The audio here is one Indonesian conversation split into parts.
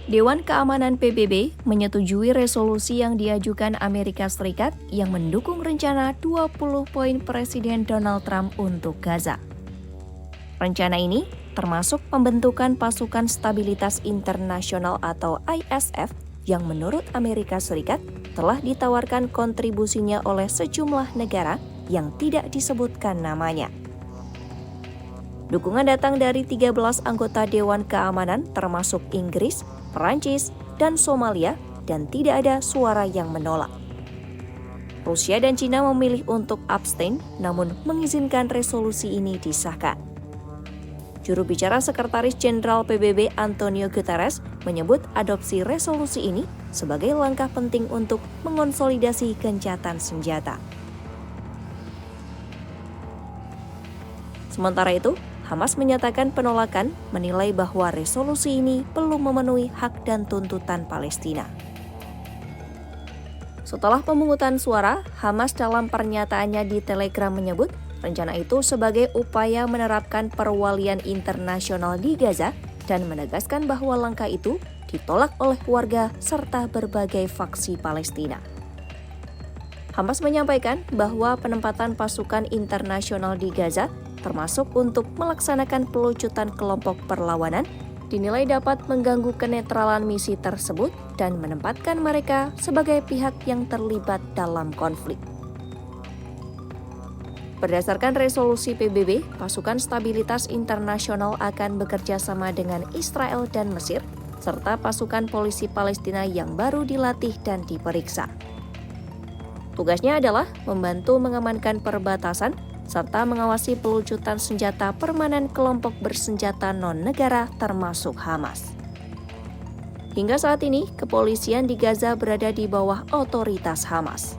Dewan Keamanan PBB menyetujui resolusi yang diajukan Amerika Serikat yang mendukung rencana 20 poin Presiden Donald Trump untuk Gaza. Rencana ini termasuk pembentukan Pasukan Stabilitas Internasional atau ISF yang menurut Amerika Serikat telah ditawarkan kontribusinya oleh sejumlah negara yang tidak disebutkan namanya. Dukungan datang dari 13 anggota Dewan Keamanan termasuk Inggris, Perancis, dan Somalia, dan tidak ada suara yang menolak. Rusia dan Cina memilih untuk abstain, namun mengizinkan resolusi ini disahkan. Juru bicara Sekretaris Jenderal PBB Antonio Guterres menyebut adopsi resolusi ini sebagai langkah penting untuk mengonsolidasi gencatan senjata. Sementara itu, Hamas menyatakan penolakan, menilai bahwa resolusi ini belum memenuhi hak dan tuntutan Palestina. Setelah pemungutan suara, Hamas dalam pernyataannya di Telegram menyebut rencana itu sebagai upaya menerapkan perwalian internasional di Gaza dan menegaskan bahwa langkah itu ditolak oleh warga serta berbagai faksi Palestina. Hamas menyampaikan bahwa penempatan pasukan internasional di Gaza termasuk untuk melaksanakan pelucutan kelompok perlawanan, dinilai dapat mengganggu kenetralan misi tersebut dan menempatkan mereka sebagai pihak yang terlibat dalam konflik. Berdasarkan resolusi PBB, Pasukan Stabilitas Internasional akan bekerja sama dengan Israel dan Mesir, serta pasukan polisi Palestina yang baru dilatih dan diperiksa. Tugasnya adalah membantu mengamankan perbatasan serta mengawasi pelucutan senjata permanen kelompok bersenjata non-negara termasuk Hamas. Hingga saat ini, kepolisian di Gaza berada di bawah otoritas Hamas.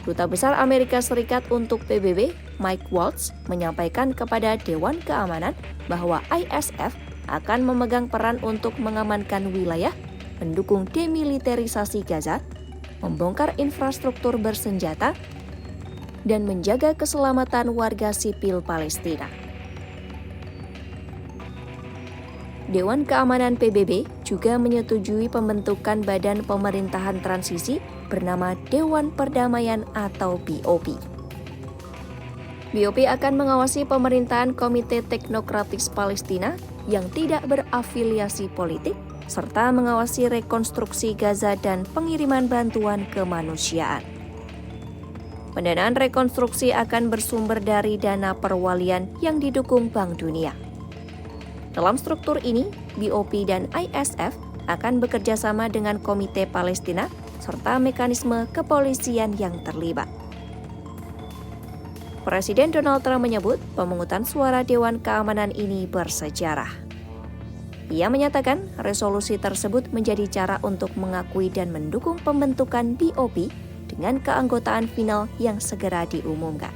Duta Besar Amerika Serikat untuk PBB, Mike Waltz, menyampaikan kepada Dewan Keamanan bahwa ISF akan memegang peran untuk mengamankan wilayah, mendukung demilitarisasi Gaza, membongkar infrastruktur bersenjata, dan menjaga keselamatan warga sipil Palestina. Dewan Keamanan PBB juga menyetujui pembentukan Badan Pemerintahan Transisi bernama Dewan Perdamaian atau BOP. BOP akan mengawasi pemerintahan Komite Teknokratis Palestina yang tidak berafiliasi politik, serta mengawasi rekonstruksi Gaza dan pengiriman bantuan kemanusiaan. Pendanaan rekonstruksi akan bersumber dari dana perwalian yang didukung Bank Dunia. Dalam struktur ini, BOP dan ISF akan bekerja sama dengan Komite Palestina serta mekanisme kepolisian yang terlibat. Presiden Donald Trump menyebut pemungutan suara Dewan Keamanan ini bersejarah. Ia menyatakan resolusi tersebut menjadi cara untuk mengakui dan mendukung pembentukan BOP dengan keanggotaan final yang segera diumumkan.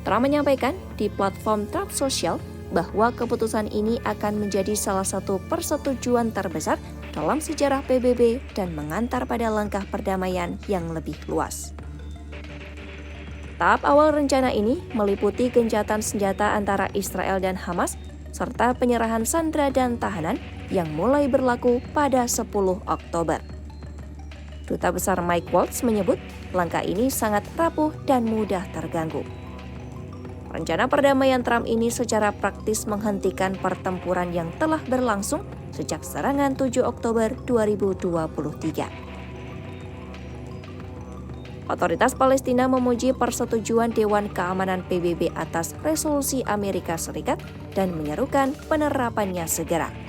Trump menyampaikan di platform Truth Social bahwa keputusan ini akan menjadi salah satu persetujuan terbesar dalam sejarah PBB dan mengantar pada langkah perdamaian yang lebih luas. Tahap awal rencana ini meliputi gencatan senjata antara Israel dan Hamas serta penyerahan sandera dan tahanan yang mulai berlaku pada 10 Oktober. Duta Besar Mike Waltz menyebut langkah ini sangat rapuh dan mudah terganggu. Rencana perdamaian Trump ini secara praktis menghentikan pertempuran yang telah berlangsung sejak serangan 7 Oktober 2023. Otoritas Palestina memuji persetujuan Dewan Keamanan PBB atas resolusi Amerika Serikat dan menyerukan penerapannya segera.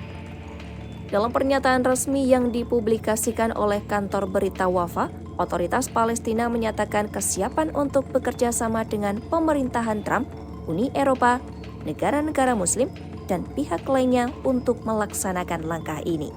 Dalam pernyataan resmi yang dipublikasikan oleh kantor berita Wafa, otoritas Palestina menyatakan kesiapan untuk bekerja sama dengan pemerintahan Trump, Uni Eropa, negara-negara Muslim, dan pihak lainnya untuk melaksanakan langkah ini.